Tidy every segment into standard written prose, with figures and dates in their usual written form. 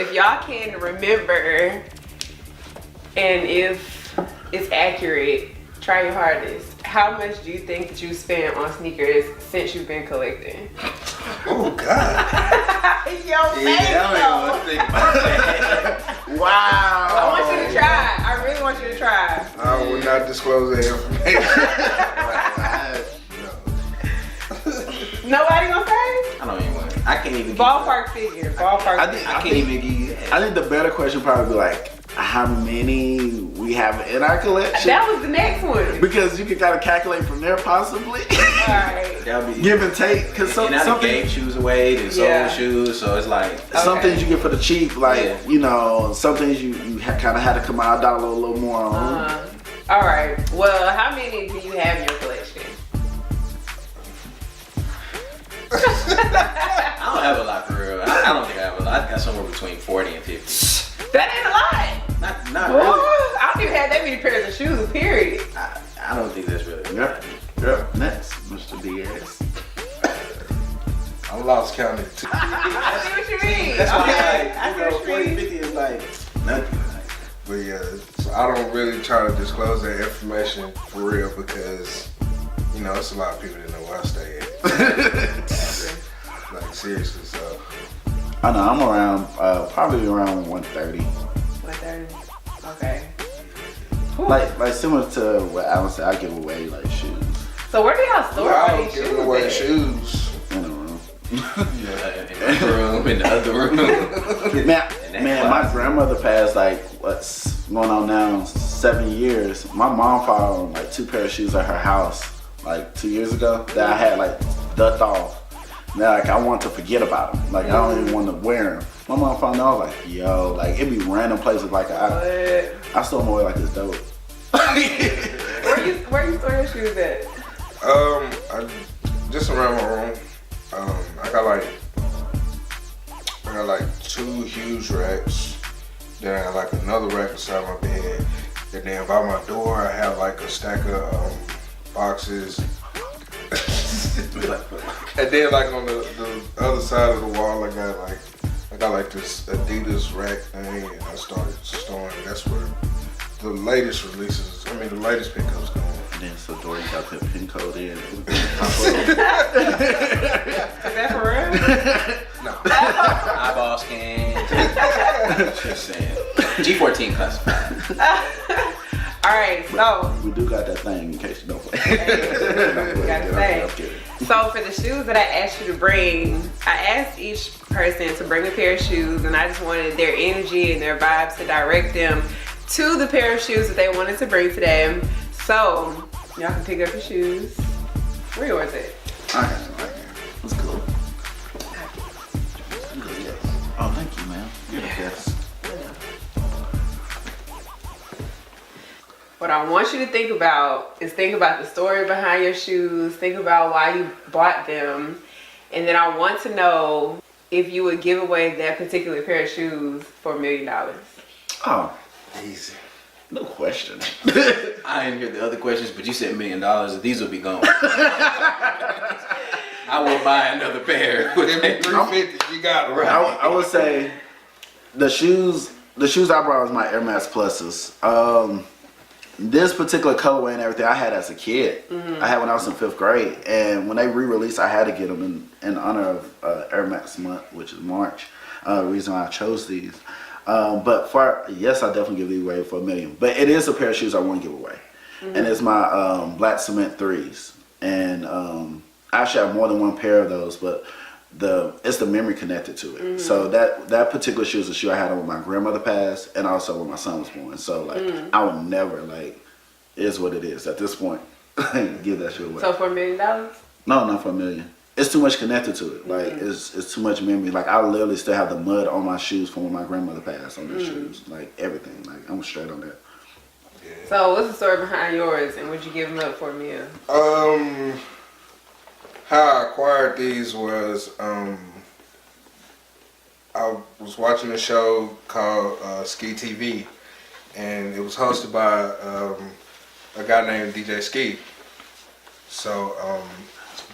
if y'all can remember, and if it's accurate, try your hardest. How much do you think that you spent on sneakers since you've been collecting? Oh God. Yo, Wow. I want you to try. I really want you to try. I will not disclose that information. Nobody gonna say? I don't even want. I can't even. Ballpark figure. Ballpark. I can't even give you. I think the better question would probably be like, how many we have in our collection? That was the next one. Because you can kind of calculate from there, possibly. Alright. That'll be give and take. Because some gave shoes away, then sold shoes, so it's like some things you get for the cheap, like you know, some things you kind of had to come out $1 a little more on. All right. Well, how many do you have in your collection? I don't have a lot for real. I don't think I have a lot. I got somewhere between 40 and 50. That ain't a lot. Not really. I don't even have that many pairs of shoes, period. I don't think that's really. Yep. Next, Mr. Diaz. I lost counting too. I see what you mean. That's why I see what you 40, mean. 50 is like nothing. But yeah, so I don't really try to disclose that information for real because, you know, it's a lot of people that know where I stay at. Like seriously, so. I know, I'm around, probably around 130. 130. Okay. Like similar to what Alan said, I give away like shoes. So where do y'all store I all don't these give shoes away at? shoes. In the room. In the other room. Man, my grandmother passed like, what's going on now, 7 years. My mom found like 2 pair of shoes at her house like 2 years ago that I had like ducked off. Now like I want to forget about them. Like I don't even want to wear them. My mom found out like, yo, like it'd be random places like I store them away like it's dope. Where you store your shoes at? Just around my room. I got like 2 huge racks. Then I got like another rack beside my bed. And then by my door I have like a stack of boxes. And then like on the other side of the wall I got like this Adidas rack thing, and I started storing. That's where the latest releases, the latest pickups go. And then so Dory got put pin code in. Is that for real? No. Eyeball scan. Just saying. G14 classified. Alright, so We do got that thing in case you don't play. gotta say. So for the shoes that I asked you to bring, I asked each person to bring a pair of shoes, and I just wanted their energy and their vibes to direct them to the pair of shoes that they wanted to bring today. So y'all can pick up your shoes. Where yours at? I have it right here. That's cool. Oh, thank you, man. You're the best. What I want you to think about is think about the story behind your shoes, think about why you bought them, and then I want to know if you would give away that particular pair of shoes for $1 million. Oh, Easy. no question. I didn't hear the other questions, but you said $1 million, and these will be gone. I will buy another pair. Give me 350. You got it right. I would say the shoes I brought was my Air Max Pluses. This particular colorway and everything I had as a kid. I had when I was in 5th grade, and when they re-released, I had to get them in honor of Air Max month, which is March. The reason why I chose these. But yes, I definitely give these away for $1 million. But it is a pair of shoes I want to give away, and it's my black cement 3s. And I actually have more than one pair of those, but it's the memory connected to it. So that particular shoe is a shoe I had on when my grandmother passed, and also when my son was born. So like I would never it is what it is at this point. Give that shoe away. So for $1 million? No, not for $1 million. It's too much connected to it. Like it's too much memory. Like I literally still have the mud on my shoes from when my grandmother passed on the shoes. Like everything. Like I'm straight on that. Yeah. So what's the story behind yours, and would you give them up for $1 million? How I acquired these was I was watching a show called Ski TV, and it was hosted by a guy named DJ Ski. So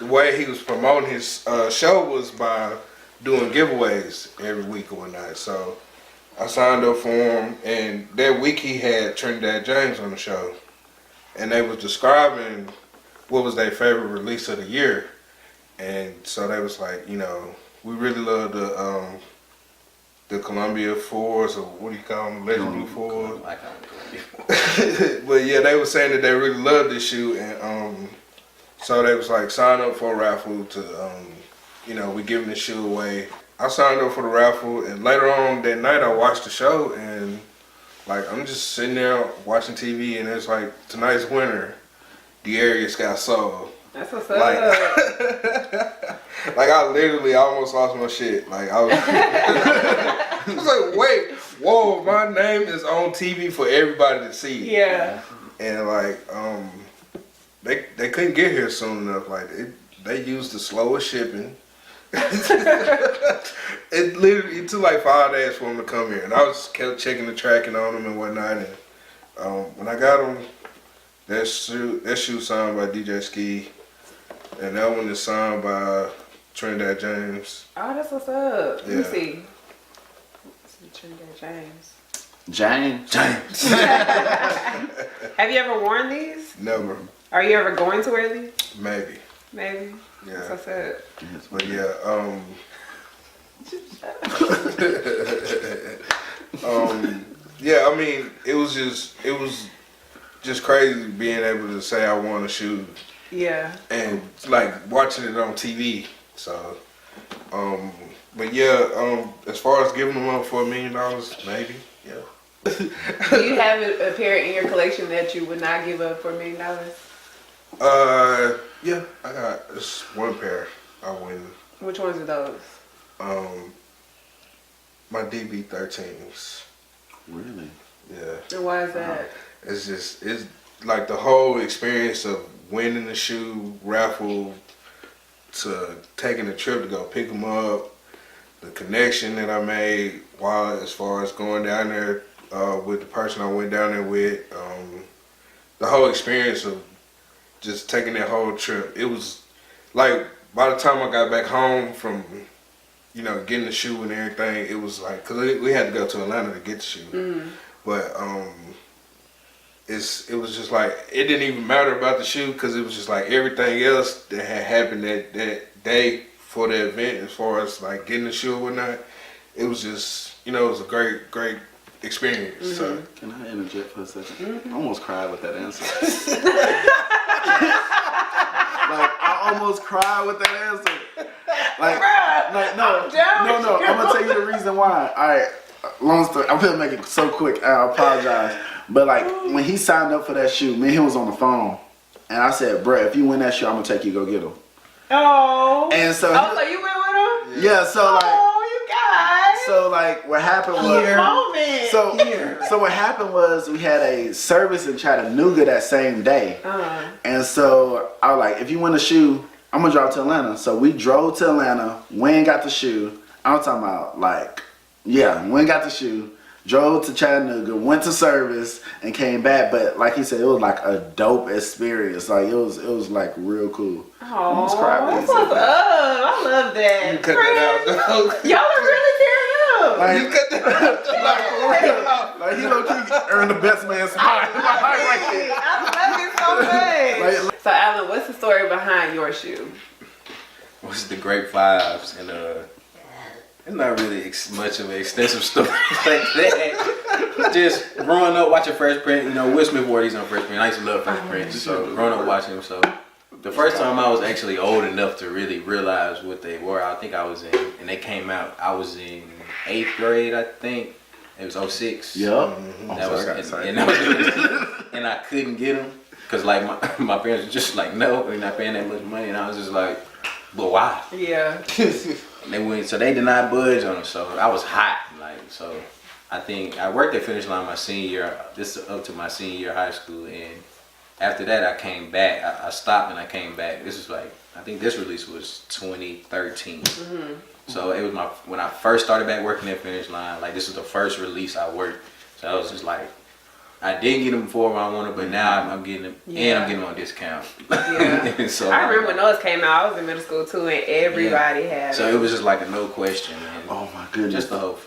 the way he was promoting his show was by doing giveaways every week or whatnot. So I signed up for him, and that week he had Trinidad James on the show, and they was describing what was their favorite release of the year, and so they was like, we really love the Columbia fours, or what do you call them, Legend Blue fours. I call them. But yeah, they were saying that they really loved this shoe, and so they was like, sign up for a raffle to, we giving this shoe away. I signed up for the raffle, and later on that night I watched the show, and like I'm just sitting there watching TV, and it's like, tonight's winner, De'Arius got sold. That's what's up. Like I literally almost lost my shit. Like I was, I was like, wait, whoa, my name is on TV for everybody to see. Yeah. And like, they couldn't get here soon enough. Like they used the slowest shipping. It took like 5 days for them to come here, and I was kept checking the tracking on them and whatnot. And when I got them, that shoe signed by DJ Ski, and that one is signed by Trinidad James. Oh, that's what's up. Let me Yeah. see. Trinidad James. James. Have you ever worn these? Never, Are you ever going to wear these? maybe, Maybe. yeah. That's what's up. But yeah, yeah. I mean, it was just crazy being able to say I won a shoe Yeah. and like watching it on TV. So, but yeah, as far as giving them up for $1 million, maybe, yeah. Do you have a pair in your collection that you would not give up for $1 million? Yeah, I got this one pair I win. Which ones are those? My DB13s. Really? Yeah. And why is that? It's like the whole experience of winning the shoe raffle to taking a trip to go pick them up, the connection that I made while as far as going down there with the person I went down there with, the whole experience of just taking that whole trip. It was like by the time I got back home from getting the shoe and everything, it was like, because we had to go to Atlanta to get the shoe, but it was just like, it didn't even matter about the shoe, because it was just like everything else that had happened that day for the event, as far as like getting the shoe or whatnot. It was just, it was a great experience. So Can I interject for a second? I almost cried with that answer. Like, I almost cried with that answer. Like no. I'm gonna tell you the reason why. All right, long story. I'm gonna make it so quick. I apologize. But like, when he signed up for that shoe, me and him was on the phone, and I said, "Bruh, if you win that shoe, I'm gonna take you to go get him." Oh. And so, so you went with him? yeah. So like, Oh, you guys. so like, what happened was, Moment. so what happened was, we had a service in Chattanooga that same day. And so I was like, if you win a shoe, I'm gonna drive to Atlanta. So we drove to Atlanta, Wayne got the shoe. I'm talking about like, yeah, Wayne got the shoe, drove to Chattanooga, went to service, and came back. But like he said, it was like a dope experience. Like it was like real cool. Oh, Almost cried when he that's said what's that. up. I love that. you cut that out. Y'all are really tearing up. Like, You cut that out. like he low key earned the best man spot. I love it so much. Like, So, Alan, what's the story behind your shoe? What's the Great Fives, and it's not really much of an extensive story like that. Just growing up watching Fresh Prince, Will Smith wore these on Fresh Prince. I used to love Fresh Prince, so growing up watching him. So the first time I was actually old enough to really realize what they were, I think I was in, and they came out, I was in 8th grade, I think. It was 06. Yup. That was, and I couldn't get them because like my parents were just like, no, we're not paying that much money, and I was just like, but why? Yeah. And they went, so they did not budge on them. So I was hot, like, so I think I worked at Finish Line my senior year. This is up to my senior year of high school, and after that I came back. I stopped and I came back. This was like, I think this release was 2013. So it was when I first started back working at Finish Line. Like this was the first release I worked. So I was just like, I didn't get them before when I wanted, but now I'm getting them, and I'm getting them on discount. Yeah. So I remember when those came out. I was in middle school too, and everybody had So them. it was just like a no question, man. oh my goodness. Just the whole.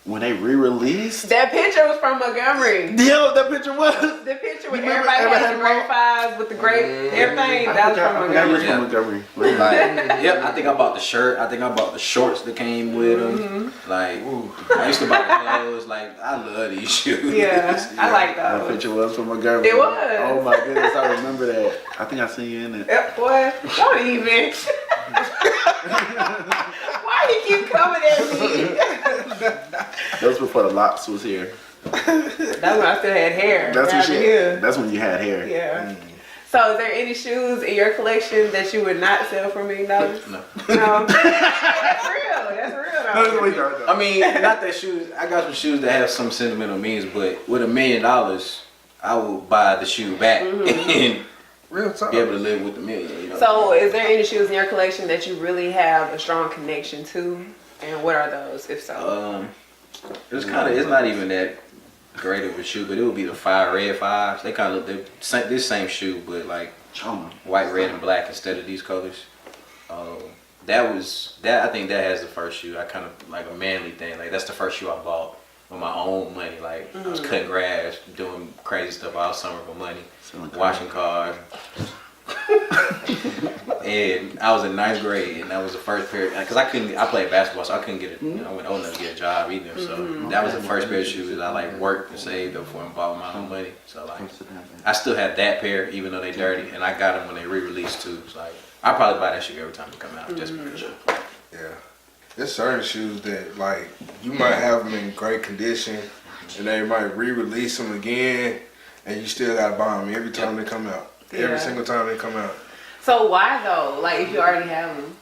when they re-released. That picture was from Montgomery. Yo, that picture was. The picture with You remember everybody had the everybody great fives with the great everything. That was from Montgomery. From Montgomery. Like, yep, I think I bought the shirt. I think I bought the shorts that came with them. Like, I used to buy the clothes. Like, I love these shoes. Yeah, I like That those. picture was from Montgomery. It was. Oh my goodness, I remember that. I think I seen you in it. Yep, boy, don't even. Why he keep coming at me? That was before the locks was here. That's when I still had hair. That's around when here. That's when you had hair. Yeah. So, is there any shoes in your collection that you would not sell for $1 million? No. No. That's real. That's real. Though. I mean, not that shoes. I got some shoes that have some sentimental meanings, but with $1 million, I will buy the shoe back and Real talk. be able to live with the million. You know? So, is there any shoes in your collection that you really have a strong connection to? And what are those, if so? It's not even that great of a shoe, but it would be the red fives. They kind of look this same shoe, but like white, red, and black instead of these colors. I think that has the first shoe. I kind of like a manly thing. Like that's the first shoe I bought with my own money. Like I was cutting grass, doing crazy stuff all summer for money, washing cars. And I was in 9th grade, and that was the first pair. Cause I played basketball, so I couldn't get it. I went old enough to get a job either. So that was the first pair of shoes I like worked and saved up for and bought with my own money. So like, I still have that pair, even though they dirty, and I got them when they re-released too. So like, I probably buy that shoe every time they come out, just because. Yeah. There's certain shoes that like you might have them in great condition, and they might re-release them again, and you still gotta buy them every time they come out. Every single time they come out. So why though? Like if you already have them?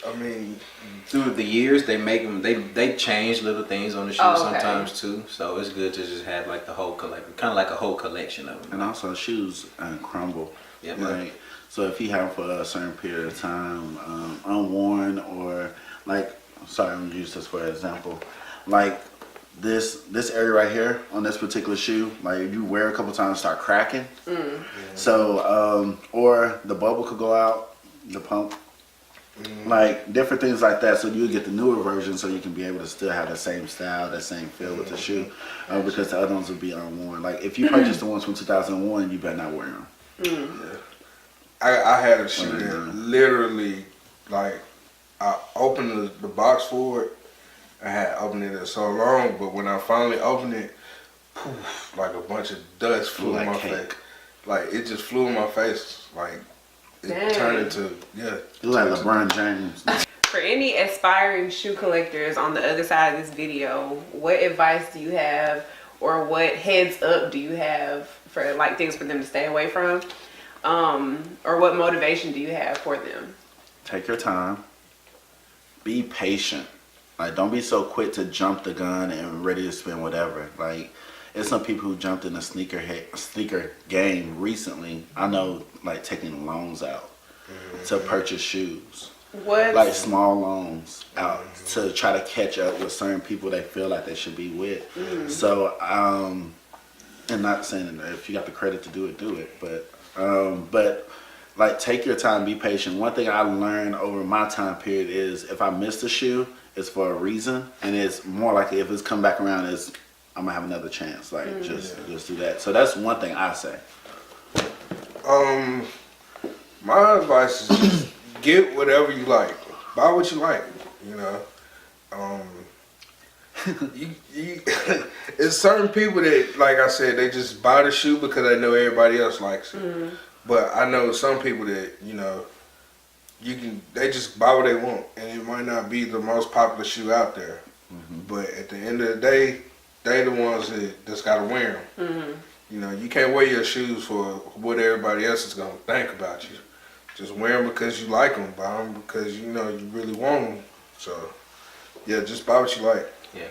I mean, through the years they make them. They change little things on the shoe sometimes too. So it's good to just have like the whole collection, kind of like a whole collection of them. And also shoes crumble. Yep. Right. So if you have them for a certain period of time, unworn or like, sorry, I'm gonna use this for example, like this area right here on this particular shoe, like if you wear a couple times, start cracking. So or the bubble could go out, the pump, like different things like that. So you get the newer version, so you can be able to still have the same style, that same feel with the shoe, because the other ones would be unworn. Like if you purchased the ones from 2001, you better not wear them. Yeah. I had a shoe that literally, like, I opened the box for it. I had opened it so long, but when I finally opened it, poof, like a bunch of dust flew in my face. Like it just flew in my face. Like it turned into You like LeBron James. For any aspiring shoe collectors on the other side of this video, what advice do you have, or what heads up do you have for like things for them to stay away from, or what motivation do you have for them? Take your time. Be patient. Like, don't be so quick to jump the gun and ready to spend whatever. Like, it's some people who jumped in the sneaker game recently. I know, like, taking loans out to purchase shoes. What? Like, small loans out to try to catch up with certain people they feel like they should be with. So, and not saying that if you got the credit to do it, but like, take your time, be patient. One thing I learned over my time period is if I missed a shoe, it's for a reason, and it's more likely if it's come back around, is I'm gonna have another chance. Like just do that. So that's one thing I say. My advice is just get whatever you like. Buy what you like. You know. It's certain people that, like I said, they just buy the shoe because they know everybody else likes it. But I know some people that, you know, they just buy what they want, and it might not be the most popular shoe out there. But at the end of the day, they the ones that's gotta wear them. You know, you can't wear your shoes for what everybody else is gonna think about you. Just wear them because you like them. Buy them because you know you really want them. So, yeah, just buy what you like. Yeah,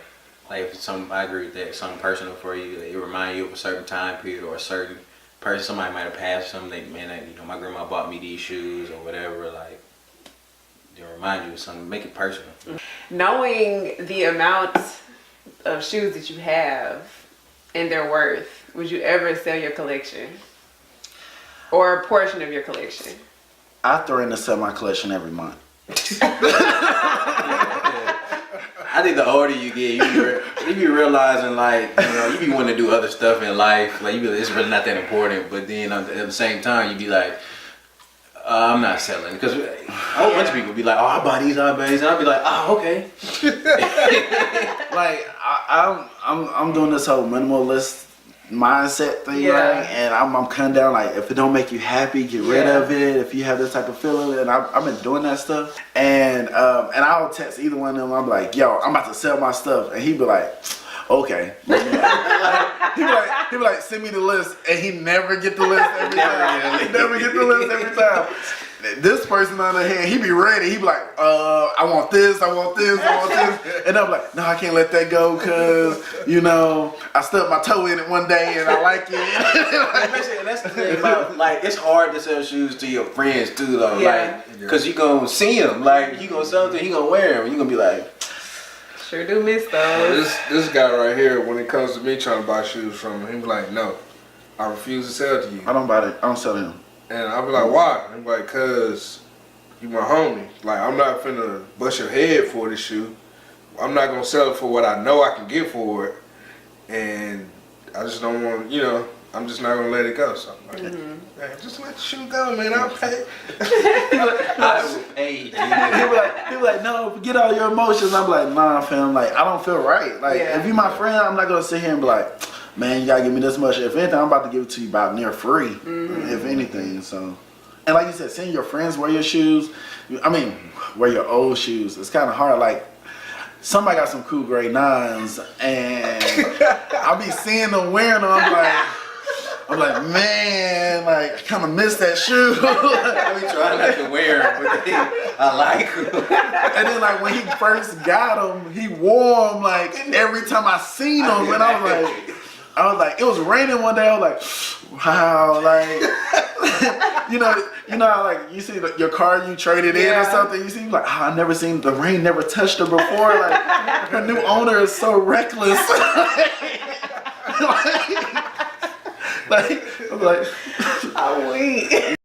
like if I agree with that. Something personal for you, it remind you of a certain time period or a certain person. Somebody might have passed something. You know, my grandma bought me these shoes or whatever. Like, they remind you of something. Make it personal. Knowing the amount of shoes that you have and their worth, would you ever sell your collection or a portion of your collection? I throw in to sell my collection every month. I think the older you get, you be realizing like, you know, you be wanting to do other stuff in life. Like you be like, it's really not that important. But then at the same time, you be like, I'm not selling, because a whole bunch of people be like, oh, I buy these, and I'll be like, oh, okay. Like I'm doing this whole minimalist mindset thing, right? And I'm cutting down, like, if it don't make you happy, get rid of it. If you have this type of feeling, and I've been doing that stuff, and I'll text either one of them. I'm like, yo, I'm about to sell my stuff, and he'd be like, okay. He be like, send me the list, and he never get the list every time. He never get the list every time. This person on the hand, he be ready. He be like, I want this, I want this, I want this. And I'm like, no, I can't let that go, because, you know, I stubbed my toe in it one day and I like it. And that's the thing about, like, it's hard to sell shoes to your friends too, though. Like, because you gonna see them. Like, you gonna sell them, he gonna wear them. You gonna be like, sure do miss those. This guy right here, when it comes to me trying to buy shoes from him, he be like, no, I refuse to sell to you. I don't buy it. I don't sell him. And I'll be like, why? And he be like, cause you my homie. Like, I'm not finna bust your head for this shoe. I'm not gonna sell it for what I know I can get for it. And I just don't want, you know, I'm just not gonna let it go. So I'm like, man, just let the shoe go, man. I'll pay. I will pay you. He be like, no, forget all your emotions. I'm like, nah, fam. Like, I don't feel right. Like, if you my friend, I'm not gonna sit here and be like, man, you gotta give me this much. If anything, I'm about to give it to you about near free, if anything. So, and like you said, seeing your friends wear your shoes, I mean, wear your old shoes, it's kind of hard. Like, somebody got some cool grade 9s, and I'll be seeing them wearing them. I'm like, man, like, I kind of miss that shoe. I be trying not to wear them, but then I like them. And then, like, when he first got them, he wore them, like, every time I seen them, and I was like, it was raining one day. I was like, wow, like, you know, how, like, you see your car you traded in or something. You see, like, I never seen the rain, never touched her before. Like, her new owner is so reckless. I'm like, I'm weak.